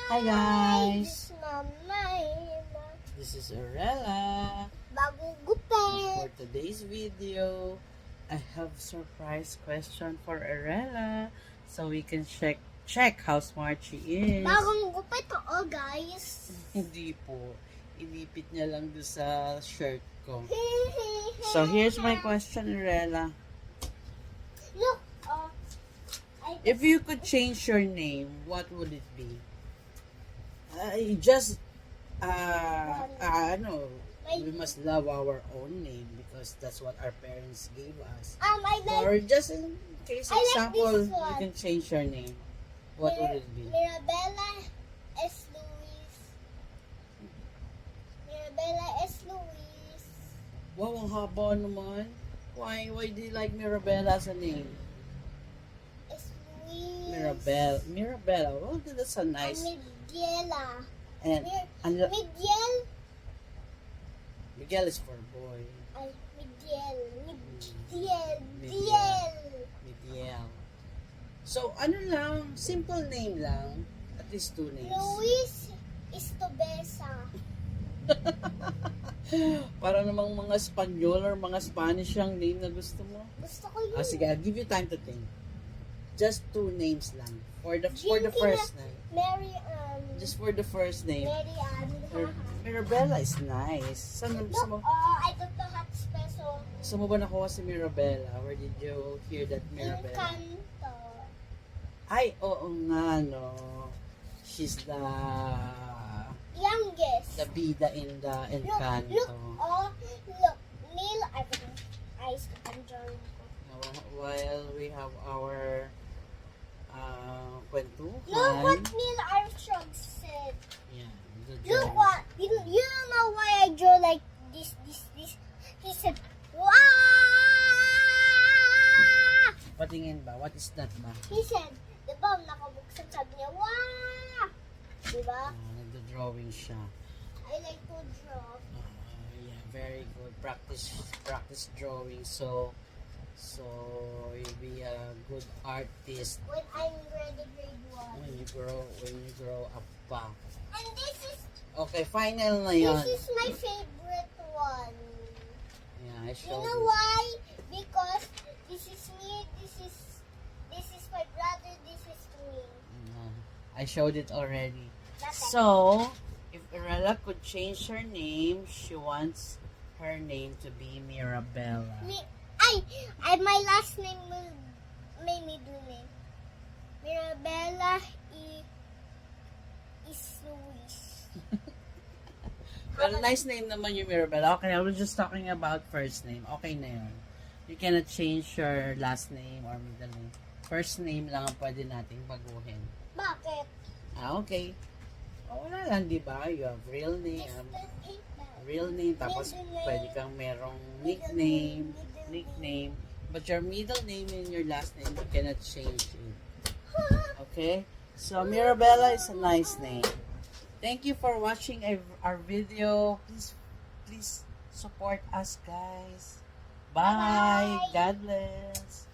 Hi guys! This is Mama. This is Arella. Bagong For gupit. today's video, I have surprise question for Arella so we can check how smart she is. Bagong gupit guys. Hindi po. Inipit niya lang doon sa shirt ko. So here's my question, Arella. Look, If you could change your name, what would it be? Just we must love our own name because that's what our parents gave us. I like Or just in case I like example, this you one. can change your name. What would it be? Mirabella S. Luis. Mirabella S. Luis. Wow, ang haba naman. Why do you like Mirabella as a name? S. Luis. Mirabella. Well, that's a nice. Midiela. And Midiel. Miguel is for boy. Ay, Midiel. Midiel. Midiel. So, ano lang, simple name lang. At least 2 names. Luis Istobesa. Para namang mga Spanyol or mga Spanish yung name na gusto mo. Gusto ko yun. Sige, I'll give you time to think. Just 2 names lang. For the Jinky first name. Mary Ann. Just for the first name. Mary Ann. Mirabella is nice. Saan Look, I got the hot espresso. mo ba nakuha si Mirabella? Where did you hear that Mirabella? Encanto. Ay, oo nga, no. She's the Youngest. bida in the Encanto. Look. Neil, I put ice on drawing ko. While we have our kwentuhan. Look what Neil Armstrong said. Yeah, the Look drawing. what, you don't know why I draw like this. He said, wow! Patingin ba? What is that ba? He said, diba, nakabuksan, sabi niya, wow! Diba? Nagdo-drawing siya. I like to draw. Yeah, very good. Practice drawing. So you'll be a good artist When I'm grade 1. when you grow up pa. And Okay, final na yun. this is my favorite one. Yeah, I You showed know why? Because this is me, this is my brother, this is me. I showed it already. That's So, if Arella could change her name, she wants her name to be Mirabella. my last name will my middle name. Mirabella is Luis. Pero nice name naman yung Mirabella. Okay, I was just talking about first name. Okay na yun. You cannot change your last name or middle name. First name lang ang pwede nating baguhin. Bakit? Okay. Wala lang, di ba? You have real name. Tapos Middle name. pwede kang merong Middle nickname. But your middle name and your last name, you cannot change it. Okay? So, Mirabella is a nice name. Thank you for watching our video. Please support us, guys. Bye. Bye-bye. God bless.